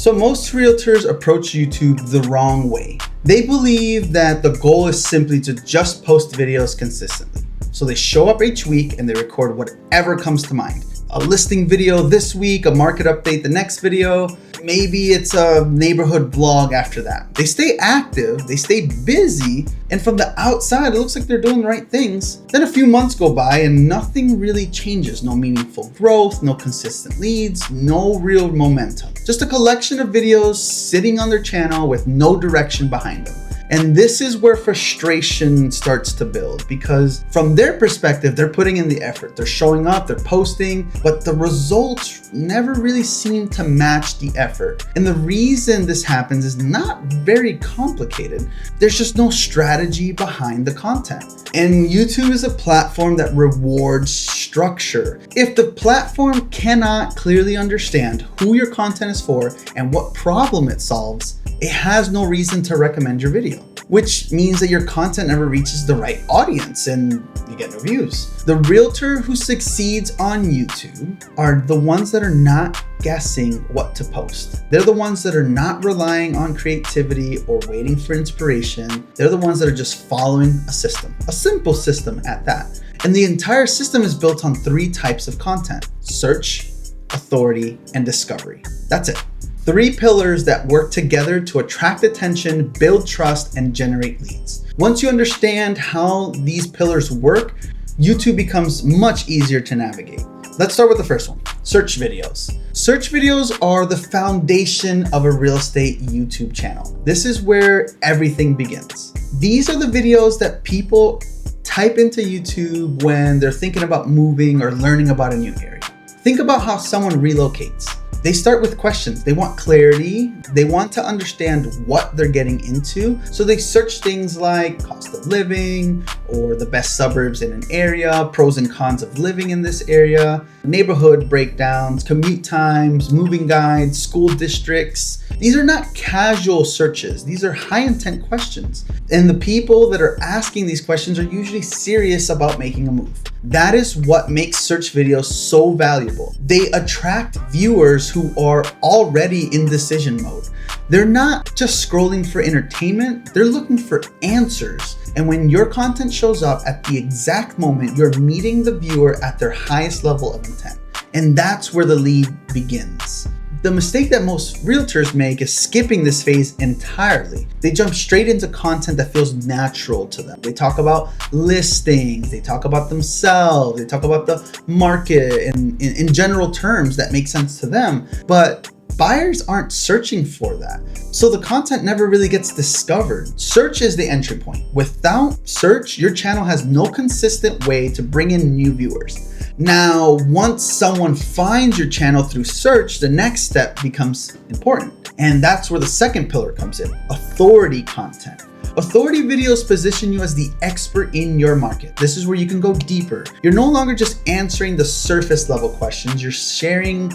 So most realtors approach YouTube the wrong way. They believe that the goal is simply to just post videos consistently. So they show up each week and they record whatever comes to mind. A listing video this week, a market update the next video, maybe it's a neighborhood vlog after that. They stay active, they stay busy, and from the outside, it looks like they're doing the right things. Then a few months go by and nothing really changes. No meaningful growth, no consistent leads, no real momentum. Just a collection of videos sitting on their channel with no direction behind them. And this is where frustration starts to build, because from their perspective, they're putting in the effort. They're showing up, they're posting, but the results never really seem to match the effort. And the reason this happens is not very complicated. There's just no strategy behind the content. And YouTube is a platform that rewards structure. If the platform cannot clearly understand who your content is for and what problem it solves, it has no reason to recommend your video, which means that your content never reaches the right audience and you get no views. The realtor who succeeds on YouTube are the ones that are not guessing what to post. They're the ones that are not relying on creativity or waiting for inspiration. They're the ones that are just following a system, a simple system at that. And the entire system is built on 3 types of content: search, authority, and discovery. That's it. 3 pillars that work together to attract attention, build trust, and generate leads. Once you understand how these pillars work, YouTube becomes much easier to navigate. Let's start with the first one, search videos. Search videos are the foundation of a real estate YouTube channel. This is where everything begins. These are the videos that people type into YouTube when they're thinking about moving or learning about a new area. Think about how someone relocates. They start with questions. They want clarity. They want to understand what they're getting into. So they search things like cost of living or the best suburbs in an area, pros and cons of living in this area, neighborhood breakdowns, commute times, moving guides, school districts. These are not casual searches. These are high intent questions. And the people that are asking these questions are usually serious about making a move. That is what makes search videos so valuable. They attract viewers who are already in decision mode. They're not just scrolling for entertainment, they're looking for answers. And when your content shows up at the exact moment, you're meeting the viewer at their highest level of intent. And that's where the lead begins. The mistake that most realtors make is skipping this phase entirely. They jump straight into content that feels natural to them. They talk about listings, they talk about themselves, they talk about the market in general terms that make sense to them. But buyers aren't searching for that. So the content never really gets discovered. Search is the entry point. Without search, your channel has no consistent way to bring in new viewers. Now, once someone finds your channel through search, the next step becomes important. And that's where the second pillar comes in, authority content. Authority videos position you as the expert in your market. This is where you can go deeper. You're no longer just answering the surface level questions. You're sharing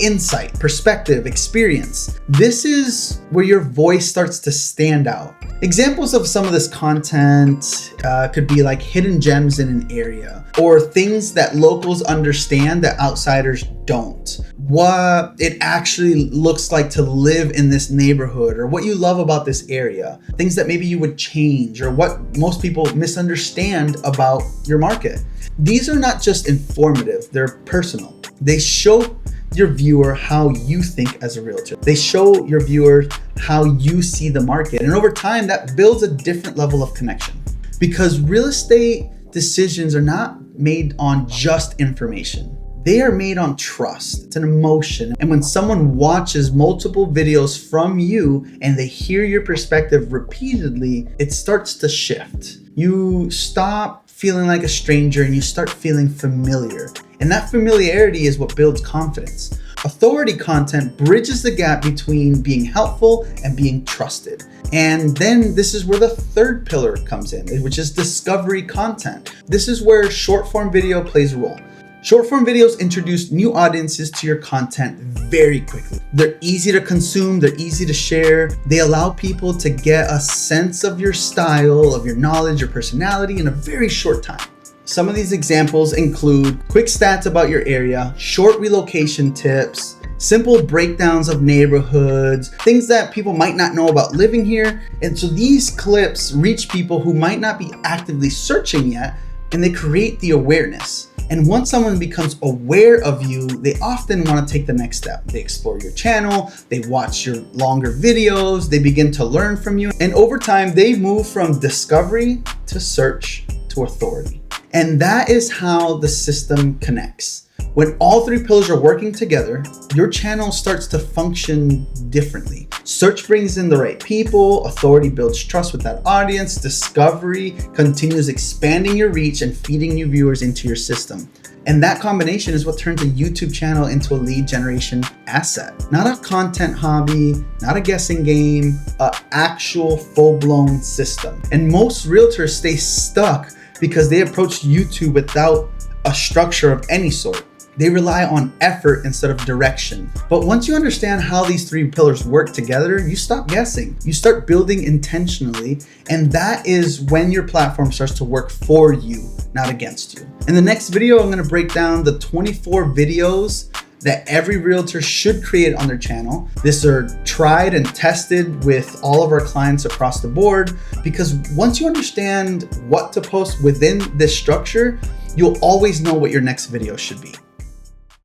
insight, perspective, experience. This is where your voice starts to stand out. Examples of some of this content could be like hidden gems in an area, or things that locals understand that outsiders don't. What it actually looks like to live in this neighborhood, or what you love about this area, things that maybe you would change, or what most people misunderstand about your market. These are not just informative, they're personal. They show your viewer how you think as a realtor. They show your viewers how you see the market. And over time, that builds a different level of connection, because real estate decisions are not made on just information. They are made on trust. It's an emotion. And when someone watches multiple videos from you and they hear your perspective repeatedly, it starts to shift. You stop feeling like a stranger and you start feeling familiar. And that familiarity is what builds confidence. Authority content bridges the gap between being helpful and being trusted. And then this is where the third pillar comes in, which is discovery content. This is where short form video plays a role. Short form videos introduce new audiences to your content very quickly. They're easy to consume, they're easy to share. They allow people to get a sense of your style, of your knowledge, your personality in a very short time. Some of these examples include quick stats about your area, short relocation tips, simple breakdowns of neighborhoods, things that people might not know about living here. And so these clips reach people who might not be actively searching yet, and they create the awareness. And once someone becomes aware of you, they often want to take the next step. They explore your channel, they watch your longer videos, they begin to learn from you. And over time, they move from discovery to search to authority. And that is how the system connects. When all three pillars are working together, your channel starts to function differently. Search brings in the right people, authority builds trust with that audience, discovery continues expanding your reach and feeding new viewers into your system. And that combination is what turns a YouTube channel into a lead generation asset. Not a content hobby, not a guessing game, an actual full-blown system. And most realtors stay stuck because they approach YouTube without a structure of any sort. They rely on effort instead of direction. But once you understand how these three pillars work together, you stop guessing. You start building intentionally, and that is when your platform starts to work for you, not against you. In the next video, I'm gonna break down the 24 videos that every realtor should create on their channel. These are tried and tested with all of our clients across the board, because once you understand what to post within this structure, you'll always know what your next video should be.